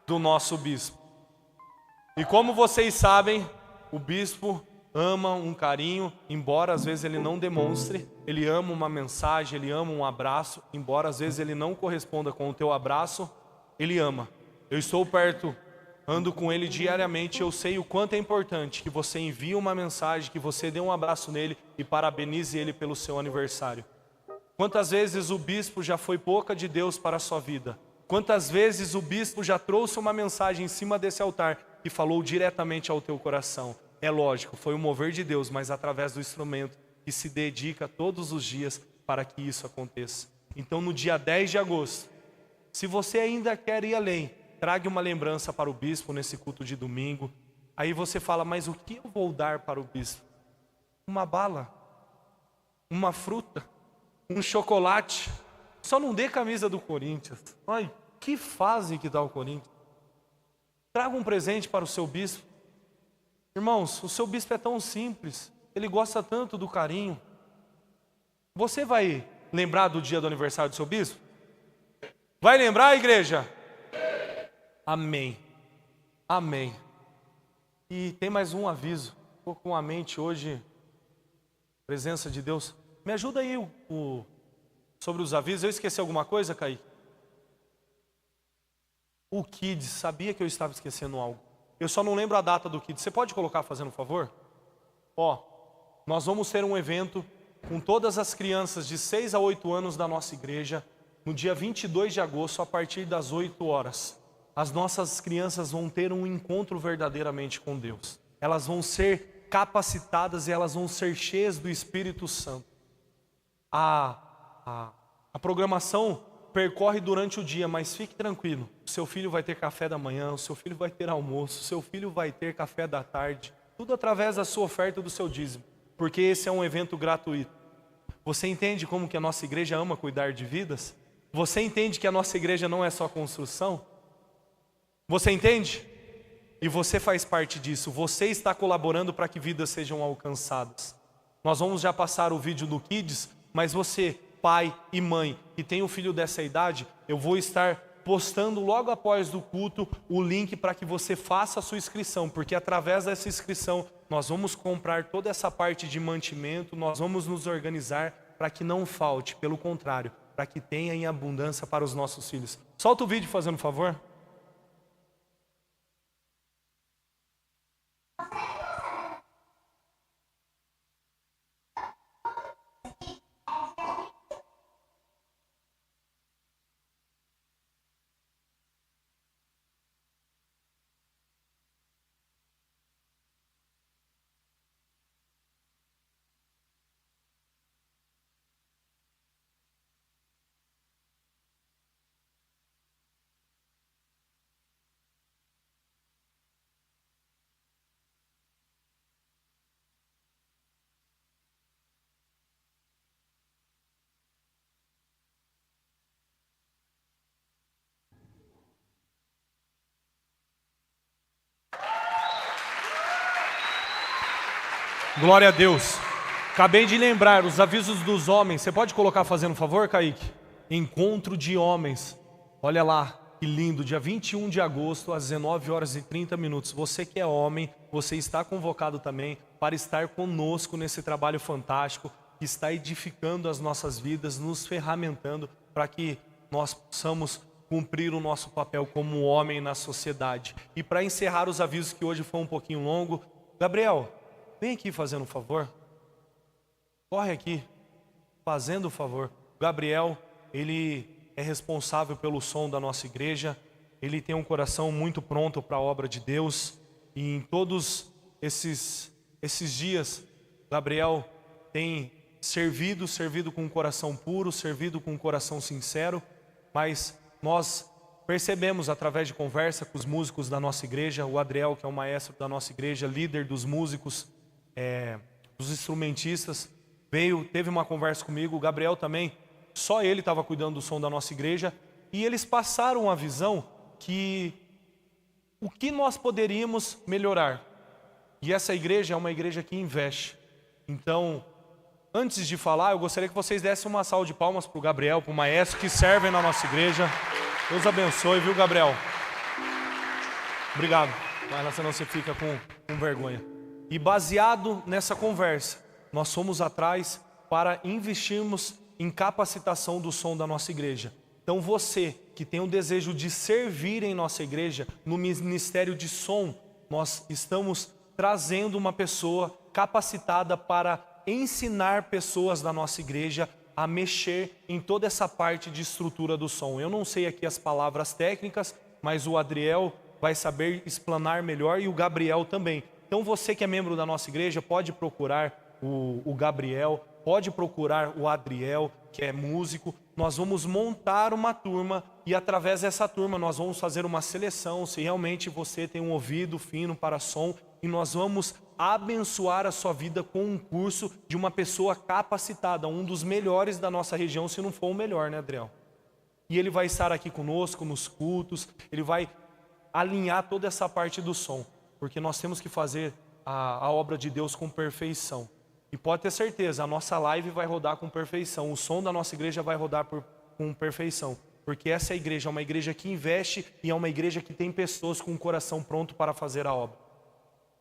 do nosso bispo. E como vocês sabem, o bispo ama um carinho, embora às vezes ele não demonstre, ele ama uma mensagem, ele ama um abraço, embora às vezes ele não corresponda com o teu abraço, ele ama. Eu estou perto, ando com ele diariamente, eu sei o quanto é importante que você envie uma mensagem, que você dê um abraço nele e parabenize ele pelo seu aniversário. Quantas vezes o bispo já foi boca de Deus para a sua vida? Quantas vezes o bispo já trouxe uma mensagem em cima desse altar e falou diretamente ao teu coração? É lógico, foi um mover de Deus, mas através do instrumento que se dedica todos os dias para que isso aconteça. Então no dia 10 de agosto, se você ainda quer ir além, traga uma lembrança para o bispo nesse culto de domingo. Aí você fala, mas o que eu vou dar para o bispo? Uma bala, uma fruta, um chocolate. Só não dê camisa do Corinthians. Ai, que fase que dá o Corinthians. Traga um presente para o seu bispo. Irmãos, o seu bispo é tão simples, ele gosta tanto do carinho. Você vai lembrar do dia do aniversário do seu bispo? Vai lembrar, igreja? Amém. Amém. E tem mais um aviso. Estou com a mente hoje, presença de Deus. Me ajuda aí sobre os avisos. Eu esqueci alguma coisa, Kaique? O Kids, sabia que eu estava esquecendo algo. Eu só não lembro a data do Kids. Você pode colocar fazendo um favor? Nós vamos ter um evento com todas as crianças de 6 a 8 anos da nossa igreja, no dia 22 de agosto, a partir das 8 horas. As nossas crianças vão ter um encontro verdadeiramente com Deus. Elas vão ser capacitadas e elas vão ser cheias do Espírito Santo. A programação percorre durante o dia, mas fique tranquilo. O seu filho vai ter café da manhã, o seu filho vai ter almoço, o seu filho vai ter café da tarde. Tudo através da sua oferta e do seu dízimo. Porque esse é um evento gratuito. Você entende como que a nossa igreja ama cuidar de vidas? Você entende que a nossa igreja não é só construção? Você entende? E você faz parte disso. Você está colaborando para que vidas sejam alcançadas. Nós vamos já passar o vídeo do Kids, mas você, pai e mãe, que tem um filho dessa idade, eu vou estar postando logo após o culto o link para que você faça a sua inscrição, porque através dessa inscrição nós vamos comprar toda essa parte de mantimento, nós vamos nos organizar para que não falte, pelo contrário, para que tenha em abundância para os nossos filhos. Solta o vídeo fazendo um favor. Glória a Deus. Acabei de lembrar, os avisos dos homens. Você pode colocar fazendo um favor, Kaique? Encontro de homens. Olha lá, que lindo. Dia 21 de agosto, às 19h30. Você que é homem, você está convocado também para estar conosco nesse trabalho fantástico que está edificando as nossas vidas, nos ferramentando para que nós possamos cumprir o nosso papel como homem na sociedade. E para encerrar os avisos, que hoje foi um pouquinho longo, Gabriel, vem aqui fazendo um favor. Corre aqui, fazendo um favor. O Gabriel, ele é responsável pelo som da nossa igreja. Ele tem um coração muito pronto para a obra de Deus. E em todos esses dias, Gabriel tem servido com um coração puro, servido com um coração sincero. Mas nós percebemos através de conversa com os músicos da nossa igreja, o Adriel, que é o maestro da nossa igreja, líder dos músicos, dos instrumentistas, teve uma conversa comigo. O Gabriel também, só ele estava cuidando do som da nossa igreja, e eles passaram a visão que o que nós poderíamos melhorar. E essa igreja é uma igreja que investe. Então, antes de falar, eu gostaria que vocês dessem uma salva de palmas para o Gabriel, para o maestro que servem na nossa igreja. Deus abençoe, viu, Gabriel? Obrigado. Mas senão você fica com vergonha. E baseado nessa conversa, nós fomos atrás para investirmos em capacitação do som da nossa igreja. Então você que tem o desejo de servir em nossa igreja, no ministério de som, nós estamos trazendo uma pessoa capacitada para ensinar pessoas da nossa igreja a mexer em toda essa parte de estrutura do som. Eu não sei aqui as palavras técnicas, mas o Adriel vai saber explanar melhor, e o Gabriel também. Então você que é membro da nossa igreja pode procurar o Gabriel, pode procurar o Adriel, que é músico. Nós vamos montar uma turma e através dessa turma nós vamos fazer uma seleção, se realmente você tem um ouvido fino para som, e nós vamos abençoar a sua vida com um curso de uma pessoa capacitada, um dos melhores da nossa região, se não for o melhor, né, Adriel? E ele vai estar aqui conosco nos cultos, ele vai alinhar toda essa parte do som, porque nós temos que fazer a obra de Deus com perfeição. E pode ter certeza, a nossa live vai rodar com perfeição, o som da nossa igreja vai rodar com perfeição, porque essa igreja é uma igreja que investe e é uma igreja que tem pessoas com o coração pronto para fazer a obra.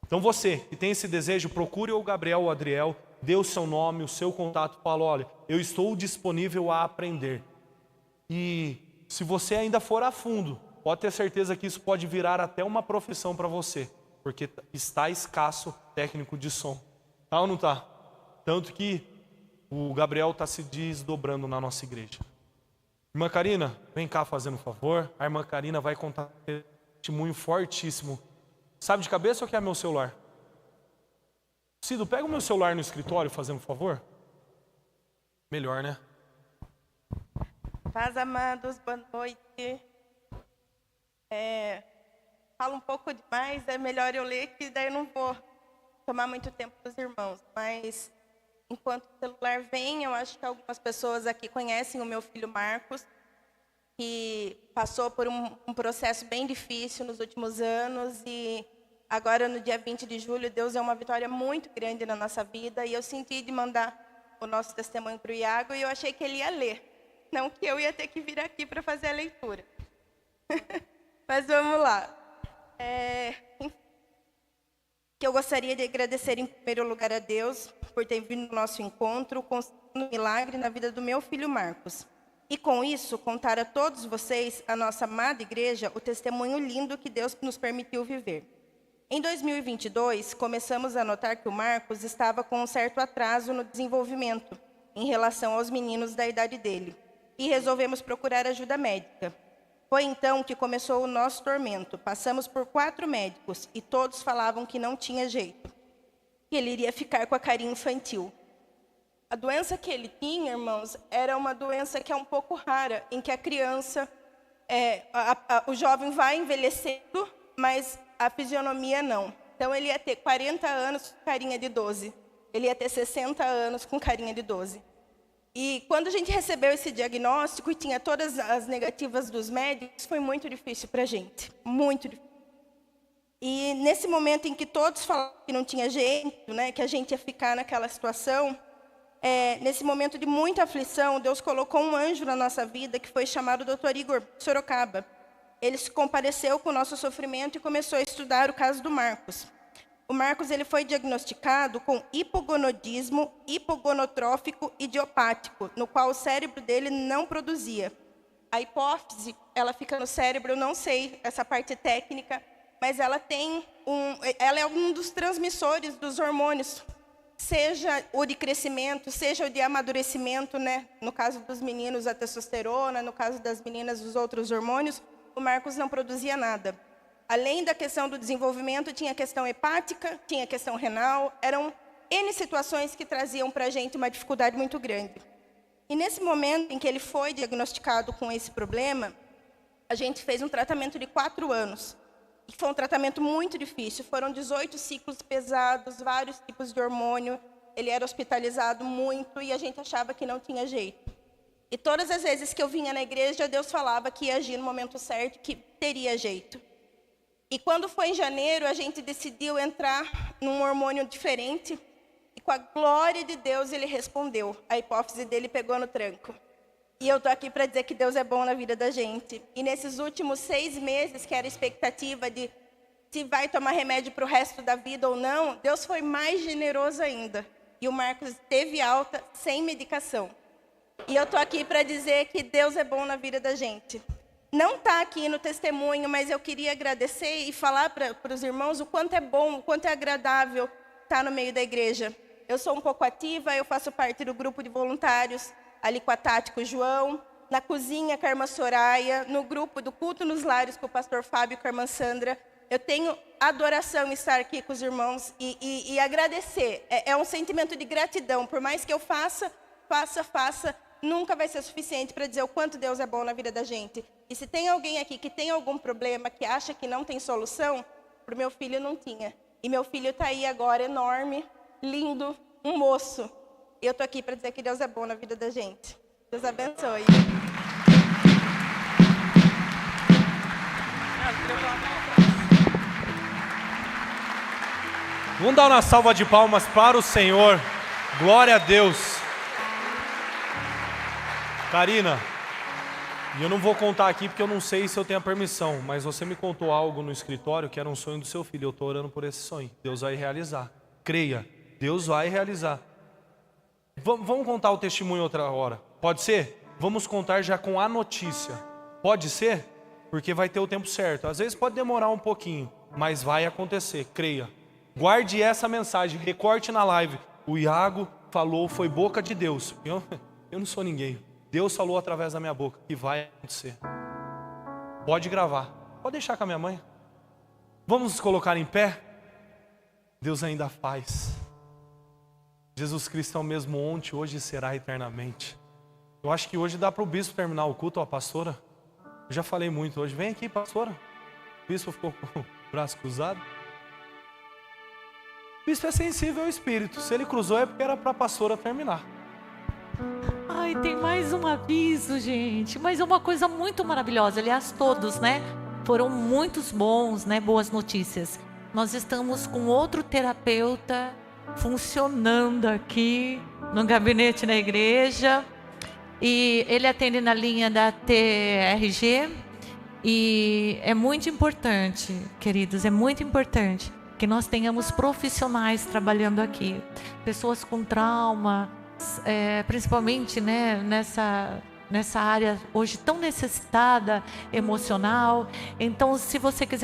Então você que tem esse desejo, procure o Gabriel ou o Adriel, dê o seu nome, o seu contato, fala: olha, eu estou disponível a aprender. E se você ainda for a fundo, pode ter certeza que isso pode virar até uma profissão para você, porque está escasso técnico de som. Tá ou não tá? Tanto que o Gabriel está se desdobrando na nossa igreja. Irmã Karina, vem cá fazendo um favor. A irmã Karina vai contar um testemunho fortíssimo. Sabe de cabeça ou quer meu celular? Cido, pega o meu celular no escritório fazendo um favor. Melhor, né? Paz, amados, boa noite. Falo um pouco demais, é melhor eu ler, que daí eu não vou tomar muito tempo dos irmãos. Mas, enquanto o celular vem, eu acho que algumas pessoas aqui conhecem o meu filho Marcos, que passou por um processo bem difícil nos últimos anos e agora, no dia 20 de julho, Deus deu uma vitória muito grande na nossa vida e eu senti de mandar o nosso testemunho para o Iago e eu achei que ele ia ler, não que eu ia ter que vir aqui para fazer a leitura. Mas vamos lá. Que eu gostaria de agradecer em primeiro lugar a Deus por ter vindo no nosso encontro, conseguindo um milagre na vida do meu filho Marcos. E com isso, contar a todos vocês, a nossa amada igreja, o testemunho lindo que Deus nos permitiu viver. Em 2022, começamos a notar que o Marcos estava com um certo atraso no desenvolvimento em relação aos meninos da idade dele. E resolvemos procurar ajuda médica. Foi então que começou o nosso tormento. Passamos por 4 médicos e todos falavam que não tinha jeito, que ele iria ficar com a carinha infantil. A doença que ele tinha, irmãos, era uma doença que é um pouco rara, em que a criança, o jovem vai envelhecendo, mas a fisionomia não. Então, ele ia ter 40 anos com carinha de 12. Ele ia ter 60 anos com carinha de 12. E quando a gente recebeu esse diagnóstico e tinha todas as negativas dos médicos, foi muito difícil para a gente, muito difícil. E nesse momento em que todos falavam que não tinha jeito, né, que a gente ia ficar naquela situação, nesse momento de muita aflição, Deus colocou um anjo na nossa vida que foi chamado Dr. Igor Sorocaba. Ele se compareceu com o nosso sofrimento e começou a estudar o caso do Marcos. O Marcos ele foi diagnosticado com hipogonodismo hipogonotrófico idiopático, no qual o cérebro dele não produzia. A hipófise, ela fica no cérebro, eu não sei essa parte técnica, mas ela é um dos transmissores dos hormônios, seja o de crescimento, seja o de amadurecimento, né? No caso dos meninos, a testosterona, no caso das meninas, os outros hormônios, o Marcos não produzia nada. Além da questão do desenvolvimento, tinha a questão hepática, tinha a questão renal, eram N situações que traziam para a gente uma dificuldade muito grande. E nesse momento em que ele foi diagnosticado com esse problema, a gente fez um tratamento de 4 anos. E foi um tratamento muito difícil, foram 18 ciclos pesados, vários tipos de hormônio, ele era hospitalizado muito e a gente achava que não tinha jeito. E todas as vezes que eu vinha na igreja, Deus falava que ia agir no momento certo, que teria jeito. E quando foi em janeiro, a gente decidiu entrar num hormônio diferente. E com a glória de Deus, ele respondeu. A hipófise dele pegou no tranco. E eu estou aqui para dizer que Deus é bom na vida da gente. E nesses últimos 6 meses, que era a expectativa de se vai tomar remédio para o resto da vida ou não, Deus foi mais generoso ainda. E o Marcos teve alta sem medicação. E eu estou aqui para dizer que Deus é bom na vida da gente. Não está aqui no testemunho, mas eu queria agradecer e falar para os irmãos o quanto é bom, o quanto é agradável estar no meio da igreja. Eu sou um pouco ativa, eu faço parte do grupo de voluntários, ali com a Tati, com o João, na cozinha com a irmã Soraya, no grupo do culto nos lares com o pastor Fábio e com a irmã Sandra. Eu tenho adoração em estar aqui com os irmãos e agradecer. É um sentimento de gratidão, por mais que eu faça, nunca vai ser suficiente para dizer o quanto Deus é bom na vida da gente. E se tem alguém aqui que tem algum problema, que acha que não tem solução, para o meu filho não tinha. E meu filho está aí agora, enorme, lindo, um moço. E eu estou aqui para dizer que Deus é bom na vida da gente. Deus abençoe. Vamos dar uma salva de palmas para o Senhor. Glória a Deus. Karina, e eu não vou contar aqui porque eu não sei se eu tenho a permissão, mas você me contou algo no escritório que era um sonho do seu filho. Eu estou orando por esse sonho. Deus vai realizar. Creia, Deus vai realizar. Vamos contar o testemunho outra hora. Pode ser? Vamos contar já com a notícia. Pode ser? Porque vai ter o tempo certo. Às vezes pode demorar um pouquinho, mas vai acontecer. Creia. Guarde essa mensagem, recorte na live. O Iago falou, foi boca de Deus. Eu não sou ninguém. Deus falou através da minha boca que vai acontecer. Pode gravar. Pode deixar com a minha mãe. Vamos nos colocar em pé? Deus ainda faz. Jesus Cristo é o mesmo ontem, hoje e será eternamente. Eu acho que hoje dá para o bispo terminar o culto, ó, a pastora. Eu já falei muito hoje. Vem aqui, pastora. O bispo ficou com o braço cruzado. O bispo é sensível ao espírito. Se ele cruzou é porque era para a pastora terminar. Ai, tem mais um aviso, gente. Mas é uma coisa muito maravilhosa. Aliás, todos, né? Foram muitos bons, né? Boas notícias. Nós estamos com outro terapeuta funcionando aqui no gabinete na igreja. E ele atende na linha da TRG. E é muito importante, queridos, é muito importante que nós tenhamos profissionais trabalhando aqui. Pessoas com trauma, principalmente, né, nessa área hoje tão necessitada, emocional. Então, se você quiser